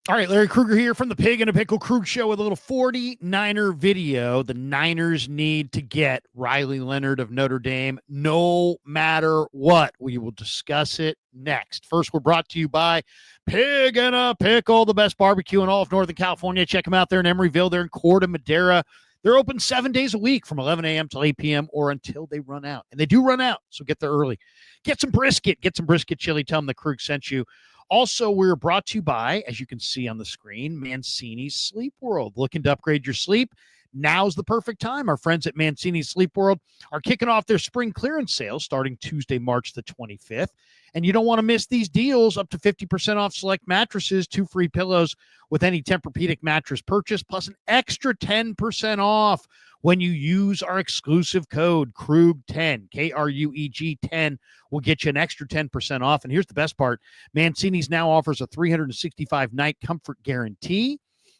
All right, Larry Krueger here from the Pig and a Pickle Krug Show with a little 49er video. The Niners need to get Riley Leonard of Notre Dame no matter what. We will discuss it next. First, we're brought to you by Pig and a Pickle, the best barbecue in all of Northern California. Check them out there in Emeryville. They're in Corte Madera. They're open 7 days a week from 11 a.m. till 8 p.m. or until they run out. And they do run out, so get there early. Get some brisket. Get some brisket chili. Tell them the Krug sent you. Also, we're brought to you by, as you can see on the screen, Mancini's Sleep World. Looking to upgrade your sleep? Now's the perfect time. Our friends at Mancini's Sleep World are kicking off their spring clearance sale starting Tuesday, March the 25th. And you don't want to miss these deals, up to 50% off select mattresses, 2 free pillows with any Tempur-Pedic mattress purchase, plus an extra 10% off when you use our exclusive code KRUG10, K-R-U-E-G 10, will get you an extra 10% off. And here's the best part. Mancini's now offers a 365-night comfort guarantee,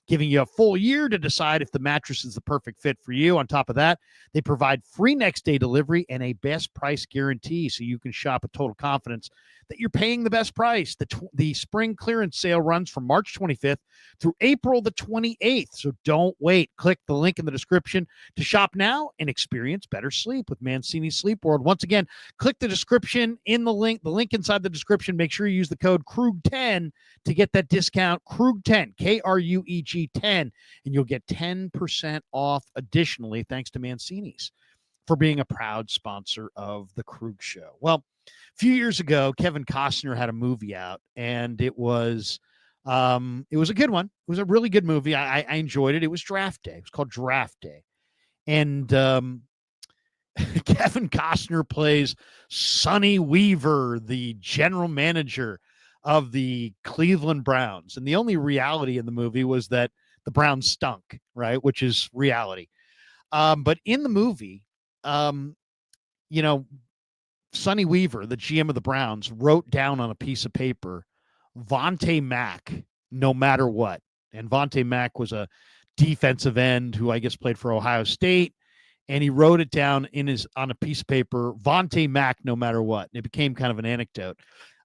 giving you a full year to decide if the mattress is the perfect fit for you. On top of that, they provide free next-day delivery and a best price guarantee, so you can shop with total confidence that you're paying the best price. The spring clearance sale runs from March 25th through April the 28th, so don't wait. Click the link in the description to shop now and experience better sleep with Mancini Sleep World. Once again, click the description in the link inside the description. Make sure you use the code KRUG10 to get that discount, KRUG10, K-R-U-E-G 10, and you'll get 10% off additionally, thanks to Mancini's for being a proud sponsor of the Krug Show. Well, a few years ago, Kevin Costner had a movie out, and it was a good one. It was a really good movie. I enjoyed it. It was Draft Day. It was called Draft Day. And Kevin Costner plays Sonny Weaver, the general manager of the Cleveland Browns. And the only reality in the movie was that the Browns stunk, right? Which is reality. But in the movie, Sonny Weaver, the GM of the Browns, wrote down on a piece of paper, Vontae Mack, no matter what. And Vontae Mack was a defensive end who I guess played for Ohio State. And he wrote it down on a piece of paper, Vontae Mack, no matter what. And it became kind of an anecdote.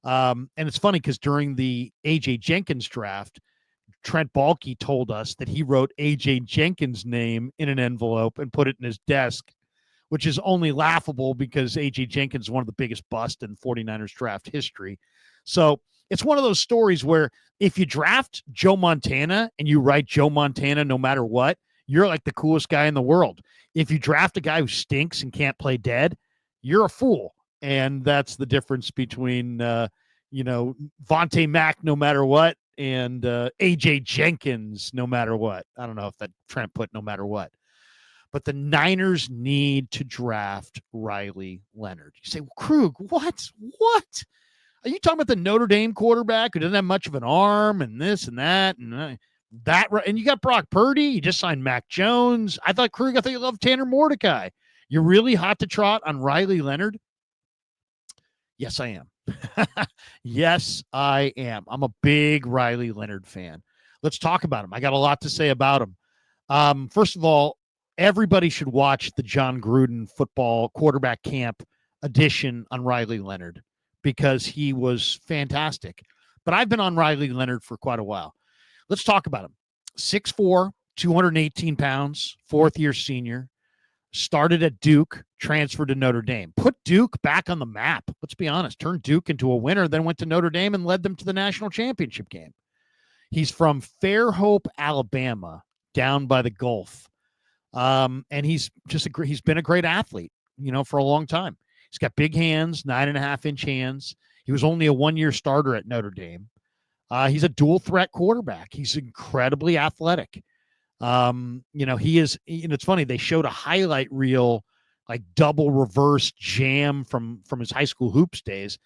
And it's funny because during the A.J. Jenkins draft, Trent Baalke told us that he wrote A.J. Jenkins' name in an envelope and put it in his desk, which is only laughable because A.J. Jenkins is one of the biggest busts in 49ers draft history. So it's one of those stories where if you draft Joe Montana and you write Joe Montana no matter what, you're like the coolest guy in the world. If you draft a guy who stinks and can't play dead, you're a fool. And that's the difference between, Vontae Mack no matter what and A.J. Jenkins no matter what. I don't know if that Trent put no matter what. But the Niners need to draft Riley Leonard. You say, well, Krug, what? What? Are you talking about the Notre Dame quarterback who doesn't have much of an arm and this and that and that? And you got Brock Purdy. You just signed Mac Jones. I thought you loved Tanner Mordecai. You're really hot to trot on Riley Leonard? Yes, I am. Yes, I am. I'm a big Riley Leonard fan. Let's talk about him. I got a lot to say about him. First of all, everybody should watch the John Gruden football quarterback camp edition on Riley Leonard because he was fantastic. But I've been on Riley Leonard for quite a while. Let's talk about him. 6'4", 218 pounds, fourth-year senior. Started at Duke, transferred to Notre Dame. Put Duke back on the map. Let's be honest. Turned Duke into a winner, then went to Notre Dame and led them to the national championship game. He's from Fairhope, Alabama, down by the Gulf. And he's been a great athlete, for a long time. He's got big hands, 9.5-inch hands. He was only a 1-year starter at Notre Dame. He's a dual threat quarterback. He's incredibly athletic. He is, it's funny. They showed a highlight reel, like double reverse jam from his high school hoops days.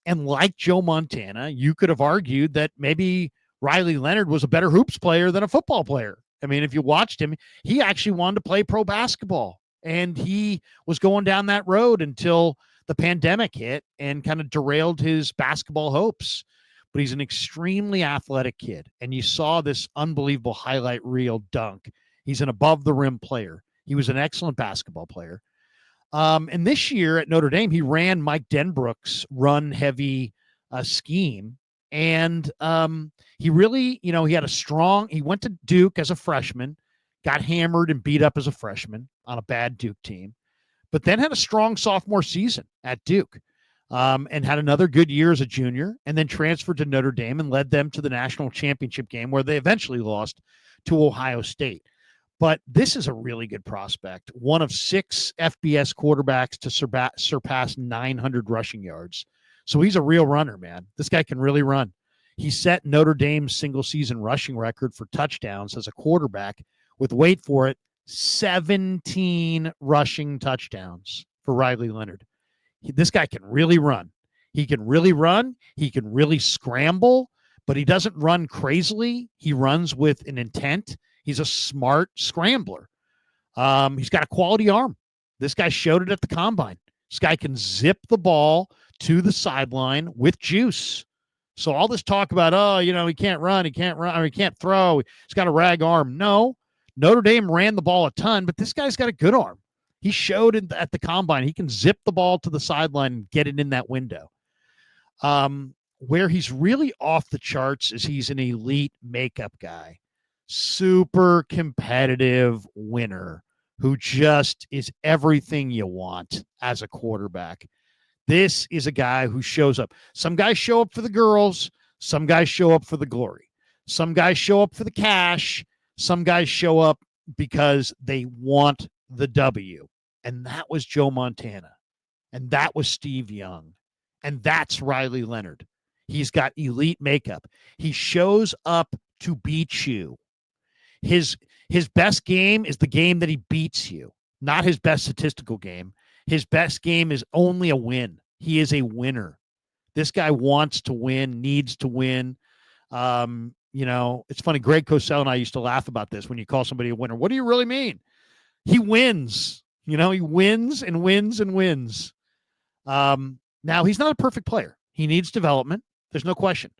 And like Joe Montana, you could have argued that maybe Riley Leonard was a better hoops player than a football player. I mean, if you watched him, he actually wanted to play pro basketball, and he was going down that road until the pandemic hit and kind of derailed his basketball hopes. But he's an extremely athletic kid, and you saw this unbelievable highlight reel dunk. He's an above-the-rim player. He was an excellent basketball player. And this year at Notre Dame, he ran Mike Denbrook's run-heavy scheme, And he really, he went to Duke as a freshman, got hammered and beat up as a freshman on a bad Duke team, but then had a strong sophomore season at Duke, and had another good year as a junior, and then transferred to Notre Dame and led them to the national championship game where they eventually lost to Ohio State. But this is a really good prospect, one of 6 FBS quarterbacks to surpass 900 rushing yards. So he's a real runner, man. This guy can really run. He set Notre Dame's single-season rushing record for touchdowns as a quarterback with, wait for it, 17 rushing touchdowns for Riley Leonard. This guy can really run. He can really run. He can really scramble, but he doesn't run crazily. He runs with an intent. He's a smart scrambler. He's got a quality arm. This guy showed it at the combine. This guy can zip the ball to the sideline with juice. So all this talk about, he can't run, he can't throw, he's got a rag arm. No, Notre Dame ran the ball a ton, but this guy's got a good arm. He showed it at the combine. He can zip the ball to the sideline and get it in that window. Where he's really off the charts is he's an elite makeup guy. Super competitive winner who just is everything you want as a quarterback. This is a guy who shows up. Some guys show up for the girls. Some guys show up for the glory. Some guys show up for the cash. Some guys show up because they want the W. And that was Joe Montana. And that was Steve Young. And that's Riley Leonard. He's got elite makeup. He shows up to beat you. His best game is the game that he beats you, not his best statistical game. His best game is only a win. He is a winner. This guy wants to win, needs to win. It's funny. Greg Cosell and I used to laugh about this. When you call somebody a winner, what do you really mean? He wins. He wins and wins and wins. Now, he's not a perfect player. He needs development. There's no question.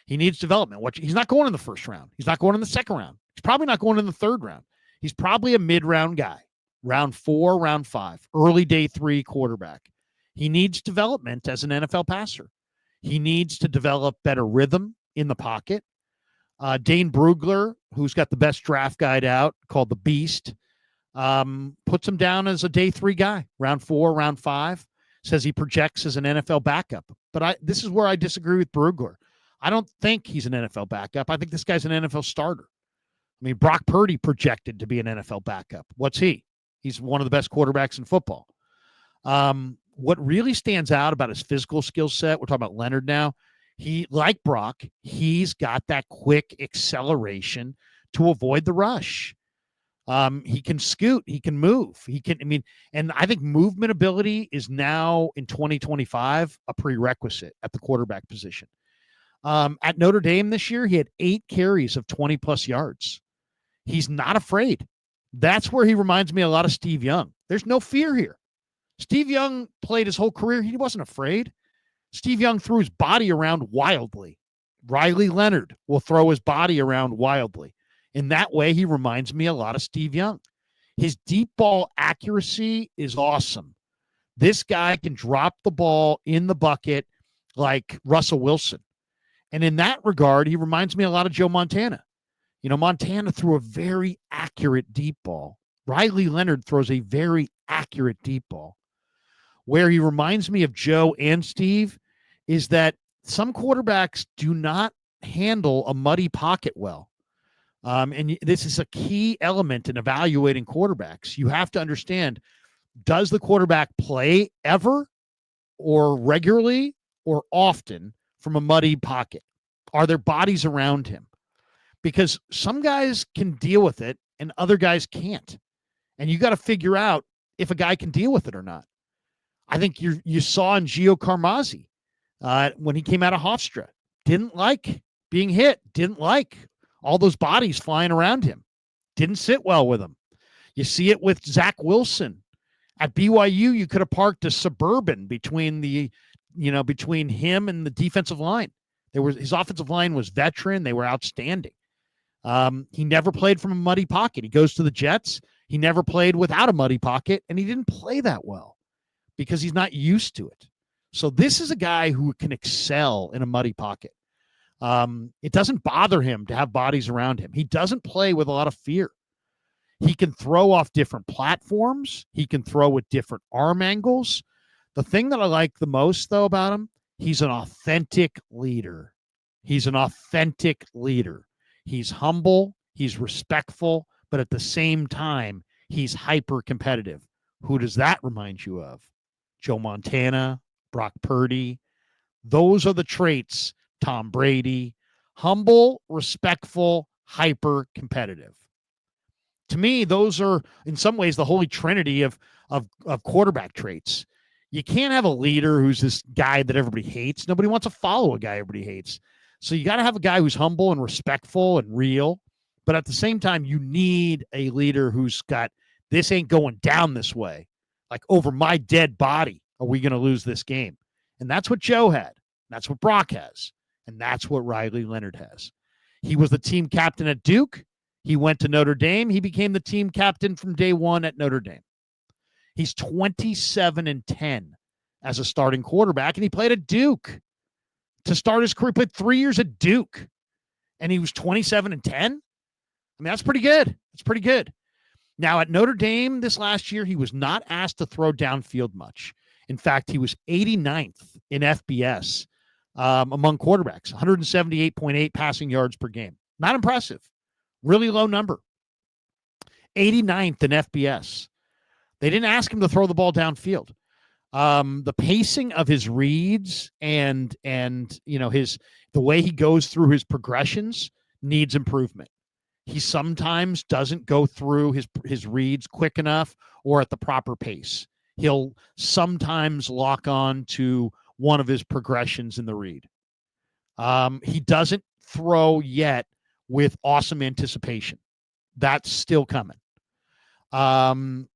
He needs development. He's not going in the first round. He's not going in the second round. He's probably not going in the third round. He's probably a mid-round guy. Round 4, round 5, early day 3 quarterback. He needs development as an NFL passer. He needs to develop better rhythm in the pocket. Dane Brugler, who's got the best draft guide out called The Beast, puts him down as a day 3 guy. Round 4, round 5, says he projects as an NFL backup. But this is where I disagree with Brugler. I don't think he's an NFL backup. I think this guy's an NFL starter. I mean, Brock Purdy projected to be an NFL backup. What's he? He's one of the best quarterbacks in football. What really stands out about his physical skill set, we're talking about Leonard now, he, like Brock, he's got that quick acceleration to avoid the rush. He can scoot. He can move. And I think movement ability is now in 2025 a prerequisite at the quarterback position. At Notre Dame this year, he had 8 carries of 20-plus yards. He's not afraid. That's where he reminds me a lot of Steve Young. There's no fear here. Steve Young played his whole career. He wasn't afraid. Steve Young threw his body around wildly. Riley Leonard will throw his body around wildly. In that way, he reminds me a lot of Steve Young. His deep ball accuracy is awesome. This guy can drop the ball in the bucket like Russell Wilson. And in that regard, he reminds me a lot of Joe Montana. Montana threw a very accurate deep ball. Riley Leonard throws a very accurate deep ball. Where he reminds me of Joe and Steve is that some quarterbacks do not handle a muddy pocket well. And this is a key element in evaluating quarterbacks. You have to understand, does the quarterback play ever or regularly or often from a muddy pocket? Are there bodies around him? Because some guys can deal with it and other guys can't. And you got to figure out if a guy can deal with it or not. I think you saw in Gio Carmazzi when he came out of Hofstra, didn't like being hit, didn't like all those bodies flying around him, didn't sit well with him. You see it with Zach Wilson. At BYU, you could have parked a Suburban between him and the defensive line. His offensive line was veteran. They were outstanding. He never played from a muddy pocket. He goes to the Jets. He never played without a muddy pocket, and he didn't play that well because he's not used to it. So this is a guy who can excel in a muddy pocket. It doesn't bother him to have bodies around him. He doesn't play with a lot of fear. He can throw off different platforms. He can throw with different arm angles. The thing that I like the most, though, about him, he's an authentic leader. He's an authentic leader. He's humble. He's respectful. But at the same time, he's hyper competitive. Who does that remind you of? Joe Montana, Brock Purdy. Those are the traits. Tom Brady. Humble, respectful, hyper competitive. To me, those are in some ways the holy trinity of quarterback traits. You can't have a leader who's this guy that everybody hates. Nobody wants to follow a guy everybody hates. So you got to have a guy who's humble and respectful and real. But at the same time, you need a leader who's got, this ain't going down this way. Like, over my dead body, are we going to lose this game? And that's what Joe had. That's what Brock has. And that's what Riley Leonard has. He was the team captain at Duke. He went to Notre Dame. He became the team captain from day one at Notre Dame. He's 27-10 as a starting quarterback, and he played at Duke to start his career. He played 3 years at Duke, and he was 27-10. I mean, that's pretty good. It's pretty good. Now, at Notre Dame this last year, he was not asked to throw downfield much. In fact, he was 89th in FBS among quarterbacks, 178.8 passing yards per game. Not impressive. Really low number. 89th in FBS. They didn't ask him to throw the ball downfield. The pacing of his reads and you know the way he goes through his progressions needs improvement. He sometimes doesn't go through his reads quick enough or at the proper pace. He'll sometimes lock on to one of his progressions in the read. He doesn't throw yet with awesome anticipation. That's still coming.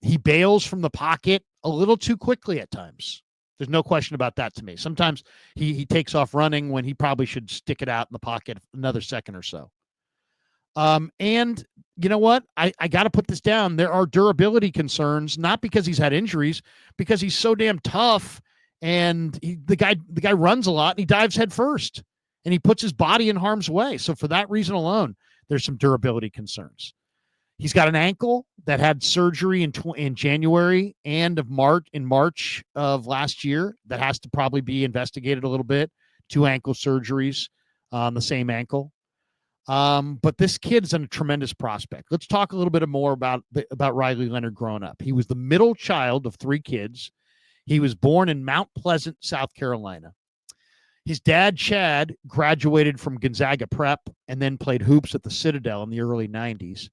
He bails from the pocket a little too quickly at times. There's no question about that to me. Sometimes he takes off running when he probably should stick it out in the pocket another second or so. And you know what? I got to put this down. There are durability concerns, not because he's had injuries, because he's so damn tough, and the guy runs a lot and he dives head first, and he puts his body in harm's way. So for that reason alone, there's some durability concerns. He's got an ankle that had surgery in January and in March of last year that has to probably be investigated a little bit. 2 ankle surgeries on the same ankle. But this kid is a tremendous prospect. Let's talk a little bit more about Riley Leonard growing up. He was the middle child of 3 kids. He was born in Mount Pleasant, South Carolina. His dad, Chad, graduated from Gonzaga Prep and then played hoops at the Citadel in the early 90s.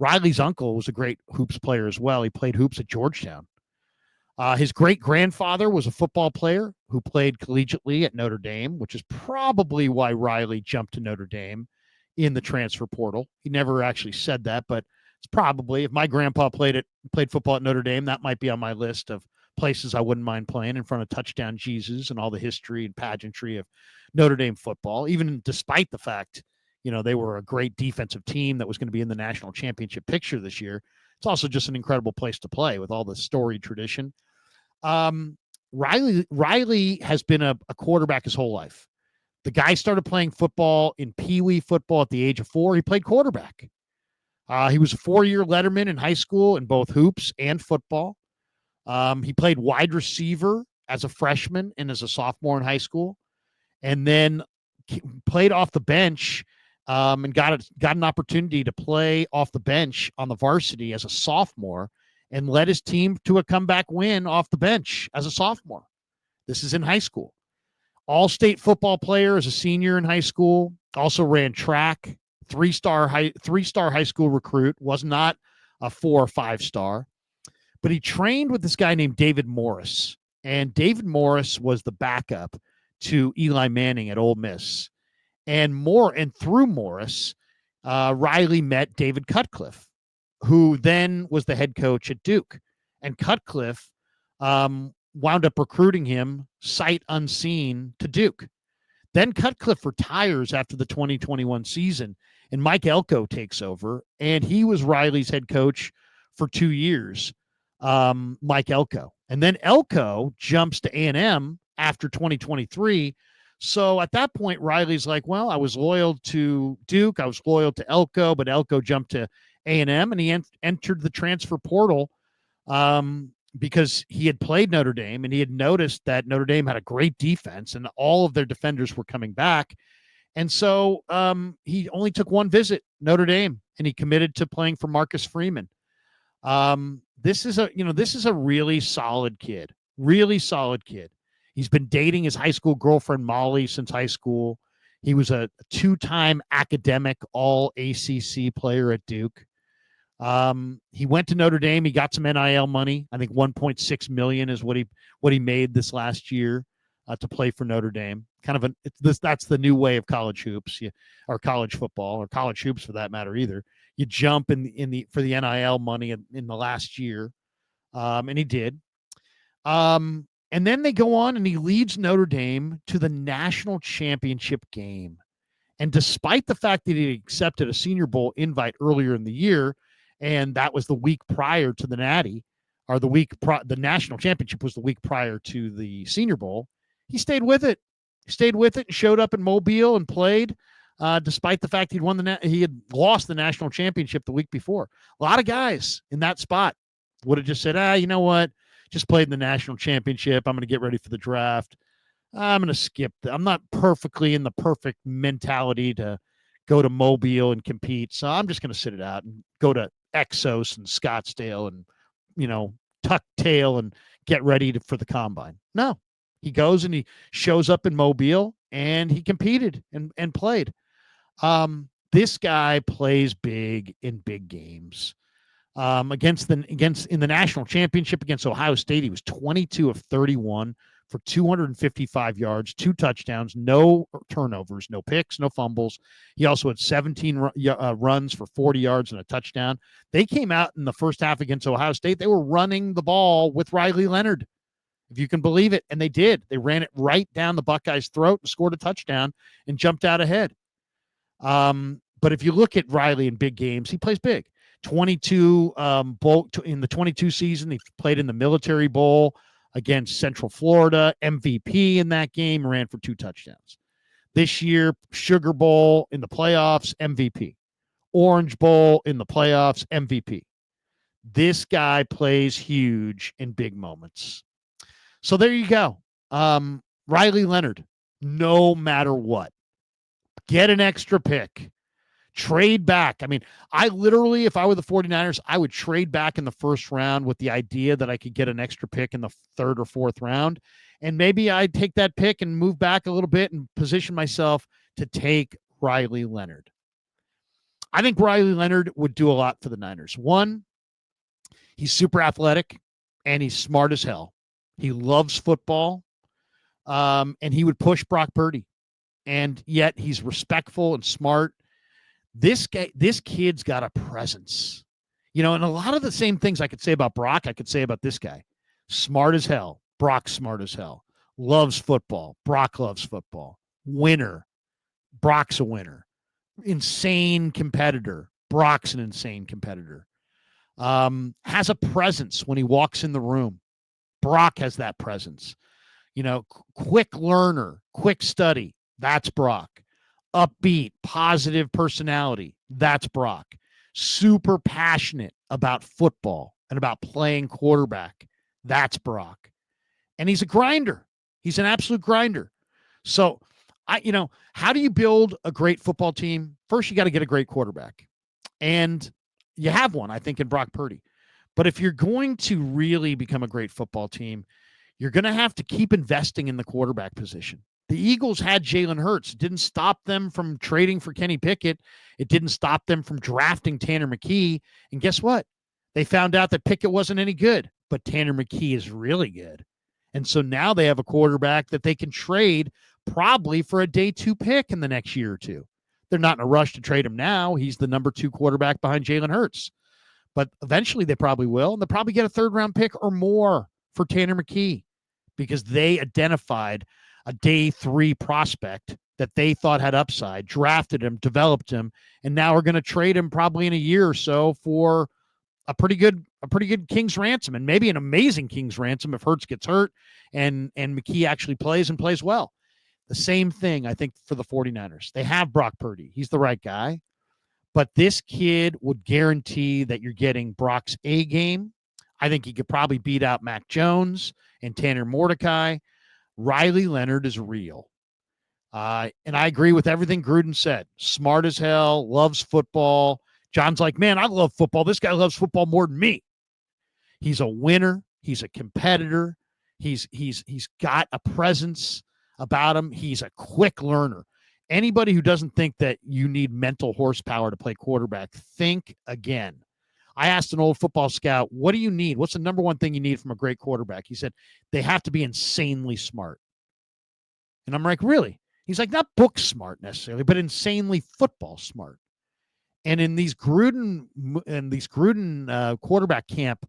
Riley's uncle was a great hoops player as well. He played hoops at Georgetown. His great-grandfather was a football player who played collegiately at Notre Dame, which is probably why Riley jumped to Notre Dame in the transfer portal. He never actually said that, but it's probably, if my grandpa played football at Notre Dame, that might be on my list of places I wouldn't mind playing in front of Touchdown Jesus and all the history and pageantry of Notre Dame football, even despite the fact, they were a great defensive team that was going to be in the national championship picture this year. It's also just an incredible place to play with all the storied tradition. Riley has been a quarterback his whole life. The guy started playing football in Pee Wee football at the age of 4. He played quarterback. He was a 4-year letterman in high school in both hoops and football. He played wide receiver as a freshman and as a sophomore in high school, and then played off the bench and got an opportunity to play off the bench on the varsity as a sophomore and led his team to a comeback win off the bench as a sophomore. This is in high school. All-state football player as a senior in high school. Also ran track. 3-star high school recruit. Was not a 4 or 5-star. But he trained with this guy named David Morris. And David Morris was the backup to Eli Manning at Ole Miss. And through Morris, Riley met David Cutcliffe, who then was the head coach at Duke. And Cutcliffe wound up recruiting him sight unseen to Duke. Then Cutcliffe retires after the 2021 season, and Mike Elko takes over, and he was Riley's head coach for 2 years, Mike Elko. And then Elko jumps to A&M after 2023, So at that point, Riley's like, well, I was loyal to Duke. I was loyal to Elko, but Elko jumped to A&M, and he entered the transfer portal because he had played Notre Dame, and he had noticed that Notre Dame had a great defense, and all of their defenders were coming back. And so he only took one visit, Notre Dame, and he committed to playing for Marcus Freeman. This is a really solid kid, really solid kid. He's been dating his high school girlfriend, Molly, since high school. He was a two-time academic all ACC player at Duke. He went to Notre Dame. He got some NIL money. I think 1.6 million is what he made this last year to play for Notre Dame. That's the new way of college hoops, or college football, or college hoops for that matter either. You jump for the NIL money in the last year, and he did. And then they go on, and he leads Notre Dame to the national championship game. And despite the fact that he accepted a Senior Bowl invite earlier in the year, and that was the week prior to the Natty, or the national championship was the week prior to the Senior Bowl, he stayed with it. He stayed with it and showed up in Mobile and played, despite the fact he had lost the national championship the week before. A lot of guys in that spot would have just said, you know what? Just played in the national championship. I'm going to get ready for the draft. I'm going to skip. I'm not perfectly in the perfect mentality to go to Mobile and compete. So I'm just going to sit it out and go to Exos and Scottsdale and, tuck tail and get ready for the combine. No, he goes and he shows up in Mobile and he competed and played. This guy plays big in big games. In the national championship against Ohio State, he was 22 of 31 for 255 yards, 2 touchdowns, no turnovers, no picks, no fumbles. He also had 17 runs for 40 yards and a touchdown. They came out in the first half against Ohio State. They were running the ball with Riley Leonard, if you can believe it, and they did. They ran it right down the Buckeyes' throat and scored a touchdown and jumped out ahead. But if you look at Riley in big games, he plays big. 22 bowl in the 22 season, he played in the Military Bowl against Central Florida, MVP in that game, ran for 2 touchdowns. This year, Sugar Bowl in the playoffs, MVP. Orange Bowl in the playoffs, MVP. This guy plays huge in big moments. So there you go. Riley Leonard, no matter what, get an extra pick. Trade back. I mean, I literally, if I were the 49ers, I would trade back in the first round with the idea that I could get an extra pick in the 3rd or 4th round. And maybe I'd take that pick and move back a little bit and position myself to take Riley Leonard. I think Riley Leonard would do a lot for the Niners. One, he's super athletic and he's smart as hell. He loves football, and he would push Brock Purdy. And yet he's respectful and smart. This kid's got a presence, and a lot of the same things I could say about Brock, I could say about this guy. Smart as hell. Brock's smart as hell. Loves football. Brock loves football. Winner. Brock's a winner. Insane competitor. Brock's an insane competitor. Has a presence when he walks in the room. Brock has that presence. Quick learner, quick study. That's Brock. Upbeat, positive personality. That's Brock. Super passionate about football and about playing quarterback. That's Brock. And he's a grinder. He's an absolute grinder. So, how do you build a great football team? First, you got to get a great quarterback. And you have one, I think, in Brock Purdy. But if you're going to really become a great football team, you're going to have to keep investing in the quarterback position. The Eagles had Jalen Hurts. It didn't stop them from trading for Kenny Pickett. It didn't stop them from drafting Tanner McKee. And guess what? They found out that Pickett wasn't any good, but Tanner McKee is really good. And so now they have a quarterback that they can trade probably for a day 2 pick in the next year or two. They're not in a rush to trade him now. He's the number 2 quarterback behind Jalen Hurts. But eventually they probably will. And they'll probably get a 3rd round pick or more for Tanner McKee because they identified a day 3 prospect that they thought had upside, drafted him, developed him, and now we're going to trade him probably in a year or so for a pretty good king's ransom, and maybe an amazing king's ransom if Hurts gets hurt and McKee actually plays and plays well. The same thing, I think, for the 49ers. They have Brock Purdy. He's the right guy. But this kid would guarantee that you're getting Brock's A game. I think he could probably beat out Mac Jones and Tanner Mordecai. Riley Leonard is real. And I agree with everything Gruden said. Smart as hell, loves football. John's like, man, I love football. This guy loves football more than me. He's a winner. He's a competitor. He's got a presence about him. He's a quick learner. Anybody who doesn't think that you need mental horsepower to play quarterback, think again. I asked an old football scout, what do you need? What's the number one thing you need from a great quarterback? He said, they have to be insanely smart. And I'm like, really? He's like, not book smart necessarily, but insanely football smart. And in these Gruden quarterback camp,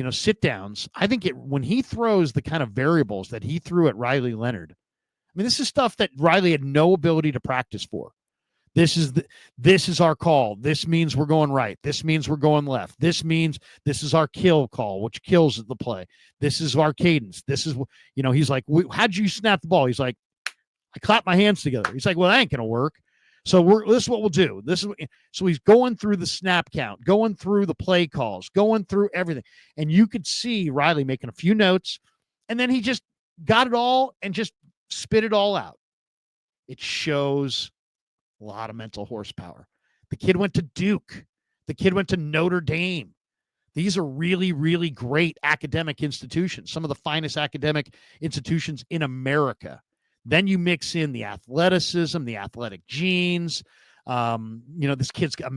sit downs, I think when he throws the kind of variables that he threw at Riley Leonard, I mean, this is stuff that Riley had no ability to practice for. This is our call. This means we're going right. This means we're going left. This means this is our kill call, which kills the play. This is our cadence. This is, he's like, how'd you snap the ball? He's like, I clap my hands together. He's like, well, that ain't going to work. So this is what we'll do. So he's going through the snap count, going through the play calls, going through everything. And you could see Riley making a few notes, and then he just got it all and just spit it all out. It shows a lot of mental horsepower. The kid went to Duke. The kid went to Notre Dame. These are really, really great academic institutions, some of the finest academic institutions in America. Then you mix in the athleticism, the athletic genes. This kid's got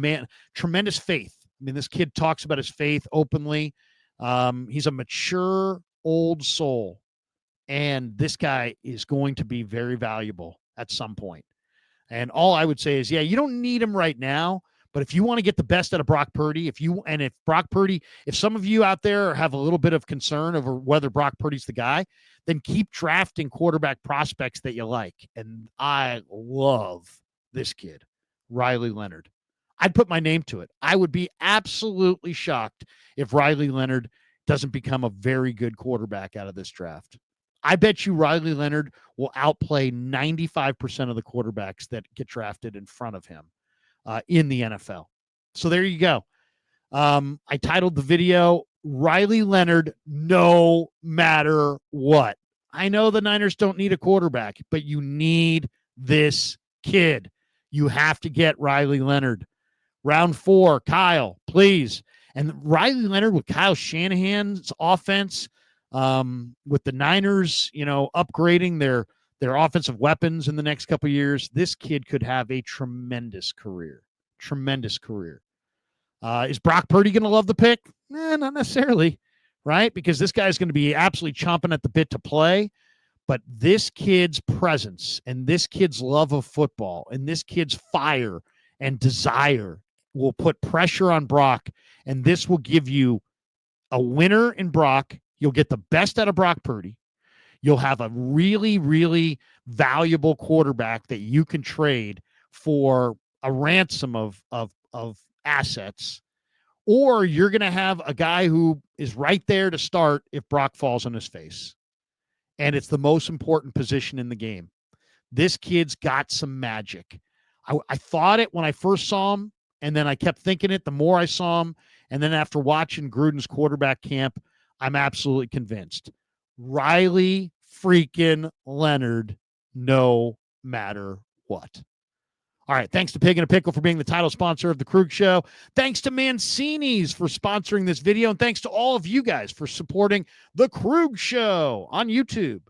tremendous faith. I mean, this kid talks about his faith openly. He's a mature old soul. And this guy is going to be very valuable at some point. And all I would say is, you don't need him right now. But if you want to get the best out of Brock Purdy, if some of you out there have a little bit of concern over whether Brock Purdy's the guy, then keep drafting quarterback prospects that you like. And I love this kid, Riley Leonard. I'd put my name to it. I would be absolutely shocked if Riley Leonard doesn't become a very good quarterback out of this draft. I bet you Riley Leonard will outplay 95% of the quarterbacks that get drafted in front of him in the NFL. So there you go. I titled the video, Riley Leonard, no matter what. I know the Niners don't need a quarterback, but you need this kid. You have to get Riley Leonard. Round 4, Kyle, please. And Riley Leonard with Kyle Shanahan's offense, with the Niners, upgrading their offensive weapons in the next couple of years, this kid could have a tremendous career. Tremendous career. Is Brock Purdy going to love the pick? Not necessarily, right? Because this guy's going to be absolutely chomping at the bit to play. But this kid's presence and this kid's love of football and this kid's fire and desire will put pressure on Brock. And this will give you a winner in Brock. You'll get the best out of Brock Purdy. You'll have a really, really valuable quarterback that you can trade for a ransom of assets, or you're going to have a guy who is right there to start if Brock falls on his face. And it's the most important position in the game. This kid's got some magic. I thought it when I first saw him, and then I kept thinking it the more I saw him. And then after watching Gruden's quarterback camp, I'm absolutely convinced. Riley freaking Leonard, no matter what. All right, thanks to Pig and a Pickle for being the title sponsor of the Krueger Show. Thanks to Mancini's for sponsoring this video. And thanks to all of you guys for supporting the Krueger Show on YouTube.